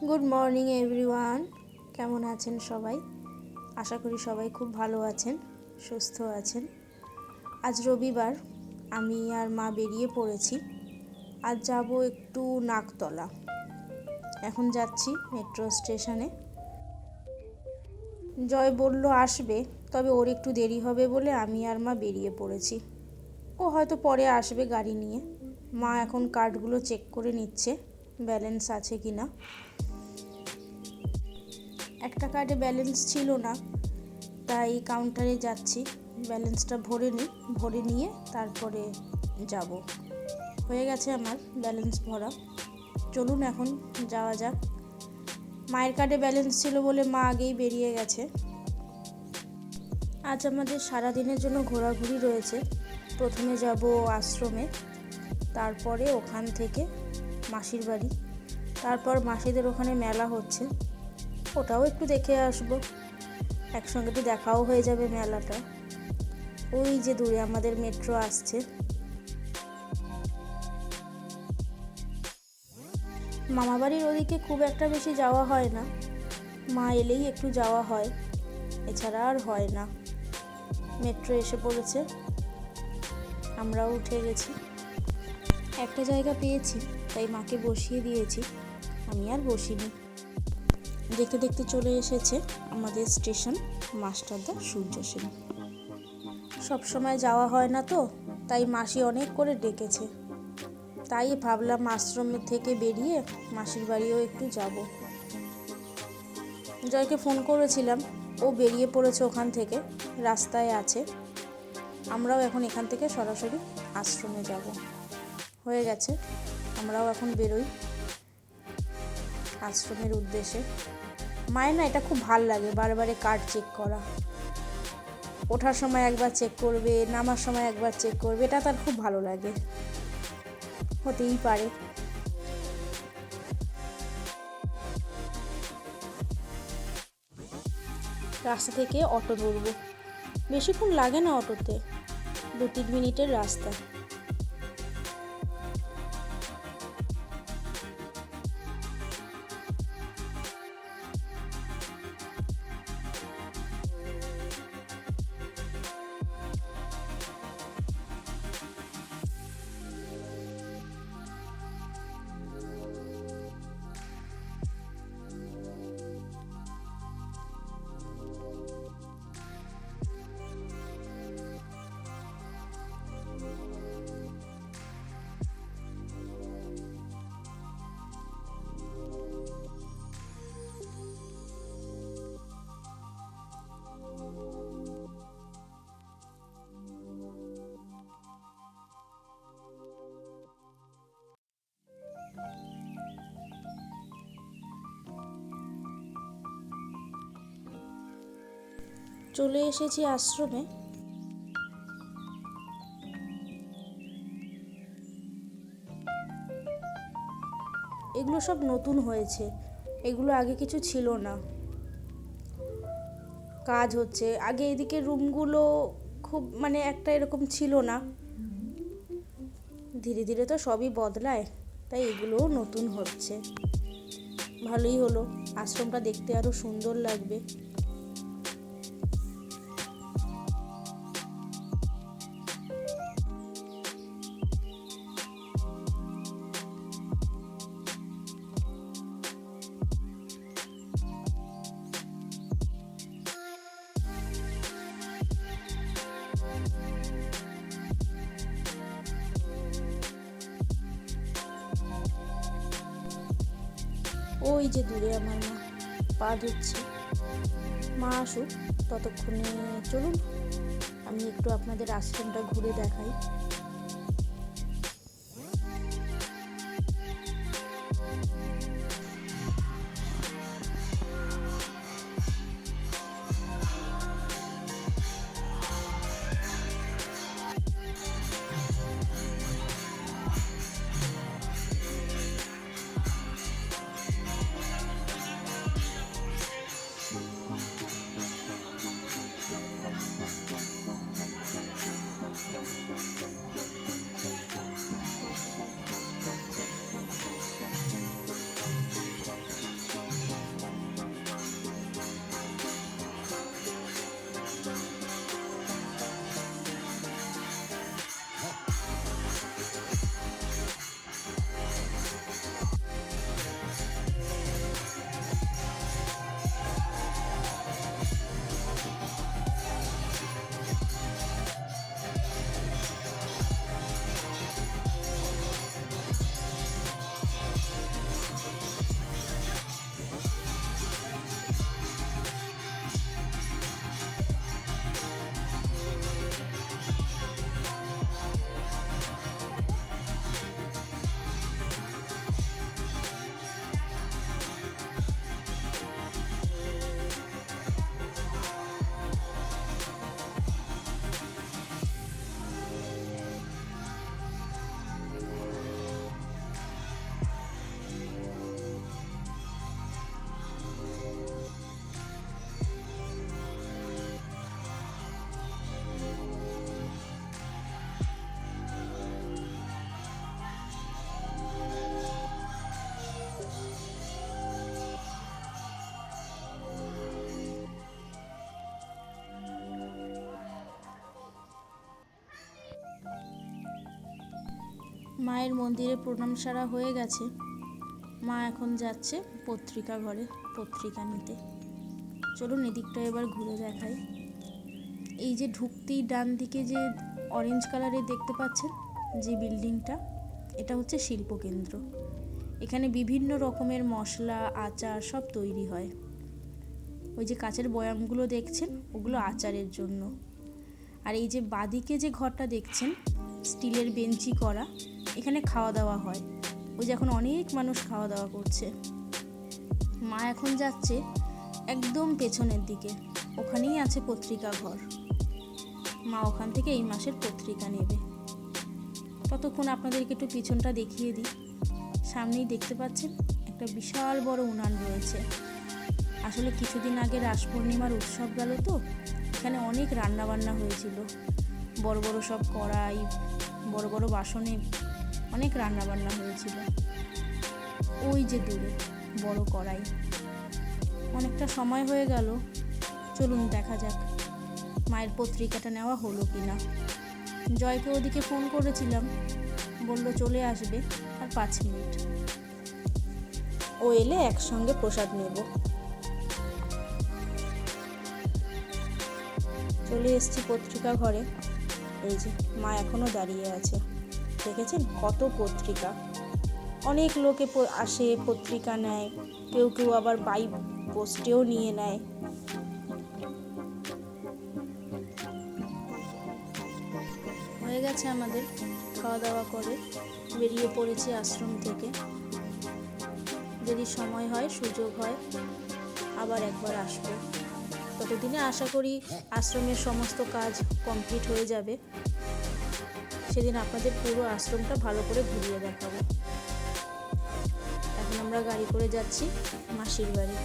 Good morning everyone. কেমন আছেন সবাই? আশা করি সবাই খুব ভালো আছেন, সুস্থ আছেন। আজ রবিবার, আমি আর মা বেরিয়ে পড়েছি। আজ যাব একটু নাকতলা। এখন যাচ্ছি মেট্রো স্টেশনে। জয় বলল আসবে, তবে ওর একটু দেরি হবে বলে আমি আর মা বেরিয়ে পড়েছি। ও হয়তো পরে আসবে গাড়ি নিয়ে। মা এখন কার্ডগুলো চেক করে নিচ্ছে ব্যালেন্স আছে কি না। একটা কার্ডে ব্যালেন্স ছিল না, তাই কাউন্টারে যাচ্ছি। ব্যালেন্সটা ভরে নিয়ে তারপরে যাব। হয়ে গেছে আমার ব্যালেন্স ভরা। চলুন এখন যাওয়া যাক। মায়ের কার্ডে ব্যালেন্স ছিল বলে মা আগেই বেরিয়ে গেছে। আজ আমাদের সারাদিনের জন্য ঘোরাঘুরি রয়েছে। প্রথমে যাব আশ্রমে, তারপরে ওখান থেকে মাসির বাড়ি, তারপর মাসিদের ওখানে মেলা হচ্ছে, ওটাও একটু দেখে আসবো। একসঙ্গে তো দেখাও হয়ে যাবে মেলাটা। ওই যে দূরে আমাদের মেট্রো আসছে। মামাবাড়ির ওদিকে খুব একটা বেশি যাওয়া হয় না, মা এলেই একটু যাওয়া হয়, এছাড়া আর হয় না। মেট্রো এসে পড়েছে, আমরাও উঠে গেছি। একটা জায়গা পেয়েছি, তাই মাকে বসিয়ে দিয়েছি, আমি আর বসিনি। দেখতে দেখতে চলে এসেছে আমাদের স্টেশন মাস্টারদা সূর্য সেন। সবসময় যাওয়া হয় না তো, তাই মাসি অনেক করে ডেকেছে, তাই ভাবলাম আশ্রমের থেকে বেরিয়ে মাসির বাড়িও একটু যাব। জয়কে ফোন করেছিলাম, ও বেরিয়ে পড়েছে ওখান থেকে, রাস্তায় আছে। আমরাও এখন এখান থেকে সরাসরি আশ্রমে যাব। হয়ে গেছে, আমরাও এখন বেরোই আশ্রমের উদ্দেশ্যে। মায়ের না এটা খুব ভাল লাগে, বারবারে কার্ড চেক করা। ওঠার সময় একবার চেক করবে, নামার সময় একবার চেক করবে, এটা তার খুব ভালো লাগে। হতেই পারে। রাস্তা থেকে অটো ধরবো, বেশিক্ষণ লাগে না অটোতে, 2-3 মিনিটের রাস্তা। চলে এসেছি আশ্রমে। এগুলো সব নতুন হয়েছে, এগুলো আগে কিছু ছিল না। কাজ হচ্ছে। আগে এদিকে রুমগুলো খুব একটা এরকম ছিল না। ধীরে ধীরে তো সবই বদলায়, তাই এগুলোও নতুন হচ্ছে। ভালোই হলো, আশ্রমটা দেখতে আরো সুন্দর লাগবে। ওই যে দূরে আমার মা পা ধুচ্ছে। মা আসুক, ততক্ষণে চলুন আমি একটু আপনাদের আশ্রমটা ঘুরে দেখাই। মায়ের মন্দিরে প্রণাম সারা হয়ে গেছে। মা এখন যাচ্ছে পত্রিকা ঘরে পত্রিকা নিতে। চলুন এদিকটা এবার ঘুরে দেখাই। এই যে ঢুকতেই ডান দিকে যে অরেঞ্জ কালারের দেখতে পাচ্ছেন যে বিল্ডিংটা, এটা হচ্ছে শিল্পকেন্দ্র। এখানে বিভিন্ন রকমের মশলা, আচার সব তৈরি হয়। ওই যে কাচের বয়ামগুলো দেখছেন, ওগুলো আচারের জন্য। আর এই যে বাদিকে যে ঘরটা দেখছেন স্টিলের বেঞ্চি করা, এখানে খাওয়া দাওয়া হয়। ওই যে এখন অনেক মানুষ খাওয়া দাওয়া করছে। মা এখন যাচ্ছে একদম পেছনের দিকে, ওখানেই আছে পত্রিকা ঘর। মা ওখান থেকে এই মাসের পত্রিকা নেবে। ততক্ষণ আপনাদেরকে একটু পিছনটা দেখিয়ে দিই। সামনেই দেখতে পাচ্ছেন একটা বিশাল বড় উনান রয়েছে। আসলে কিছুদিন আগে রাস পূর্ণিমার উৎসব গেল তো, এখানে অনেক রান্না বান্না হয়েছিল। বড় বড় সব কড়াই, বড় বড় বাসনে অনেক রান্না বান্না হয়েছিল। ওই যে দূরে বড় কড়াই। অনেকটা সময় হয়ে গেল, চলুন দেখা যাক মায়ের পত্রিকাটা নেওয়া হলো কিনা। জয়কে ওদিকে ফোন করেছিলাম, বলল চলে আসবে আর 5 মিনিট। ও এলে একসঙ্গে প্রসাদ নেব। চলে এসেছি পত্রিকা ঘরে। এই যে মা এখনো দাঁড়িয়ে আছে, দেখেছেন কত পত্রিকা। অনেক লোকে আসে পত্রিকা নেয়, কেউ কেউ আবার বাই পোস্টেও নিয়ে নেয়। হয়ে গেছে আমাদের খাওয়া দাওয়া করে বেরিয়ে পড়েছি আশ্রম থেকে। যদি সময় হয়, সুযোগ হয়, আবার একবার আসবো। ততদিনে আশা করি আশ্রমের সমস্ত কাজ কমপ্লিট হয়ে যাবে। সেদিন আপনাদের পুরো আশ্রমটা ভালো করে ঘুরিয়ে দেখাবো। এখন আমরা গাড়ি করে যাচ্ছি মাসির বাড়ি।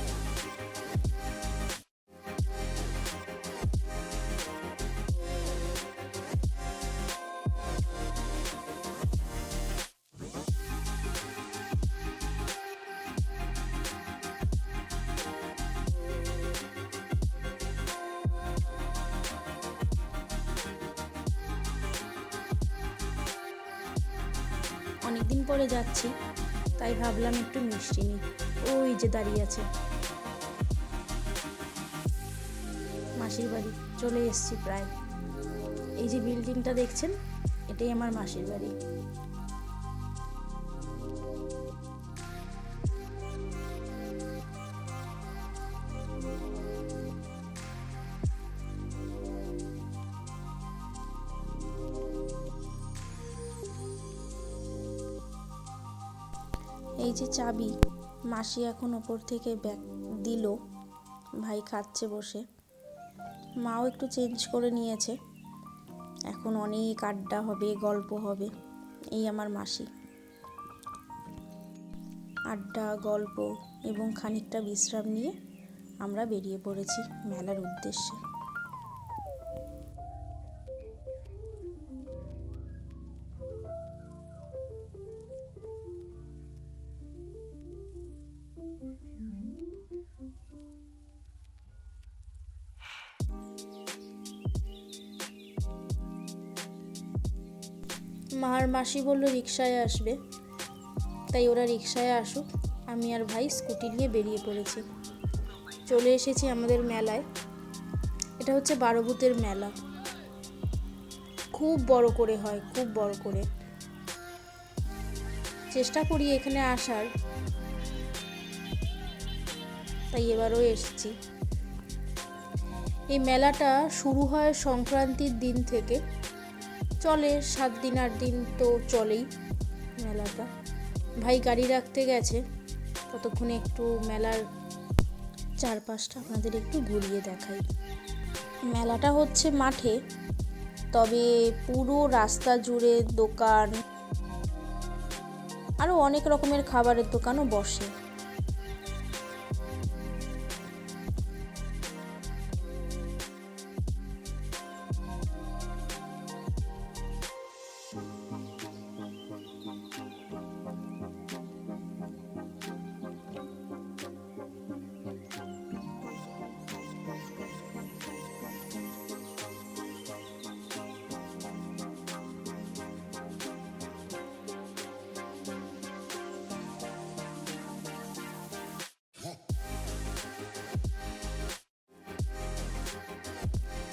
অনেকদিন পরে যাচ্ছি, তাই ভাবলাম একটু মিষ্টি নিই। ওই যে দাঁড়িয়ে আছে মাসির বাড়ি। চলে এসেছি প্রায়। এই যে বিল্ডিংটা দেখছেন, এটাই আমার মাসির বাড়ি। এই যে চাবি মাসি এখন ওপর থেকে ব্যাগ দিল, ভাই খাচ্ছে বসে। মাও একটু চেঞ্জ করে নিয়েছে। এখন অনেক আড্ডা হবে, গল্প হবে। এই আমার মাসি। আড্ডা, গল্প এবং খানিকটা বিশ্রাম নিয়ে আমরা বেরিয়ে পড়েছি মেলার উদ্দেশ্যে। মার মাসি বলল রিকশায় আসবে, তাই ওরা রিকশায় আসুক, আমি আর ভাই স্কুটি নিয়ে বেরিয়ে পড়েছি। চলে এসেছি আমাদের মেলায়। এটা হচ্ছে 12 ভূতের মেলা। খুব বড় করে হয়, খুব বড় করে। চেষ্টা করি এখানে আসার, তাই এবারও এসেছি। এই মেলাটা শুরু হয় সংক্রান্তির দিন থেকে, চলে 7 দিন 8 দিন তো চলেই মেলাটা। ভাই গাড়ি রাখতে গেছে, ততক্ষণে একটু মেলার চারপাশটা আপনাদের একটু ঘুরিয়ে দেখাই। মেলাটা হচ্ছে মাঠে, তবে পুরো রাস্তা জুড়ে দোকান, আরও অনেক রকমের খাবারের দোকানও বসে।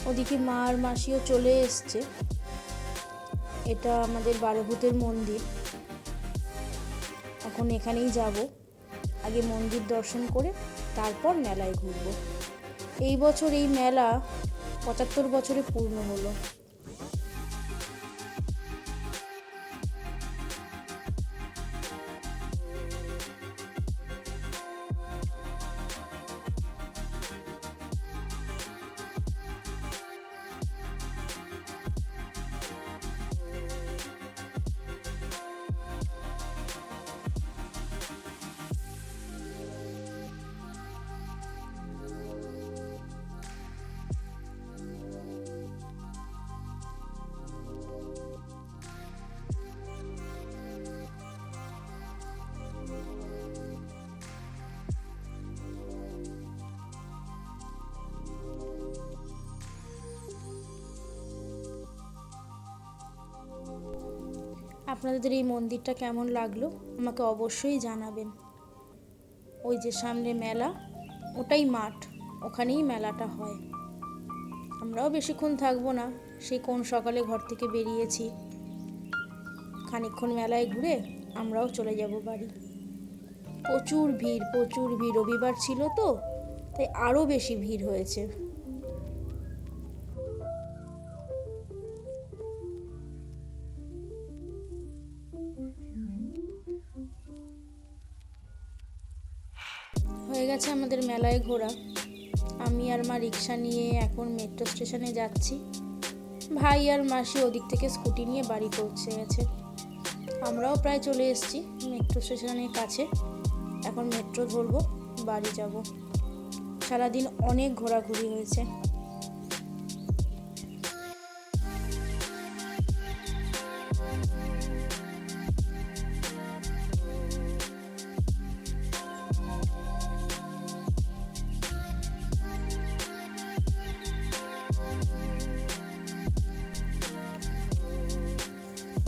ওদিকে মা আর মাসিও চলে এসছে। এটা আমাদের বারোভূতের মন্দির। এখন এখানেই যাব, আগে মন্দির দর্শন করে তারপর মেলায় ঘুরব। এই বছর এই মেলা 75 বছরে পূর্ণ হলো। আপনাদের এই মন্দিরটা কেমন লাগলো আমাকে অবশ্যই জানাবেন। ওই যে সামনে মেলা, ওটাই মাঠ, ওখানেই মেলাটা হয়। আমরাও বেশিক্ষণ থাকবো না, সেই কোন সকালে ঘর থেকে বেরিয়েছি, খানিকক্ষণ মেলায় ঘুরে আমরাও চলে যাব বাড়ি। প্রচুর ভিড়, রবিবার ছিল তো, তাই আরও বেশি ভিড় হয়েছে। হয়ে গেছে আমাদের মেলায় ঘোরা। আমি আর মা রিক্সা নিয়ে এখন মেট্রো স্টেশনে যাচ্ছি। ভাই আর মাসি ওদিক থেকে স্কুটি নিয়ে বাড়ি পৌঁছে গেছে। আমরাও প্রায় চলে এসেছি মেট্রো স্টেশনের কাছে। এখন মেট্রো ধরবো, বাড়ি যাব। সারাদিন অনেক ঘোরাঘুরি হয়েছে।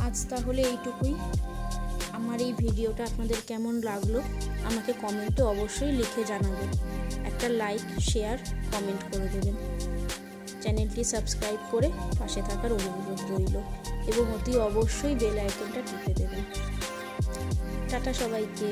আজ তাহলে এইটুকুই। আমার এই ভিডিওটা আপনাদের কেমন লাগলো আমাকে কমেন্টে অবশ্যই লিখে জানাবেন। একটা লাইক, শেয়ার, কমেন্ট করে দেবেন। চ্যানেলটি সাবস্ক্রাইব করে পাশে থাকার অনুরোধ রইল এবং অতি অবশ্যই বেল আইকনটা টিপে দেবেন। টাটা সবাইকে।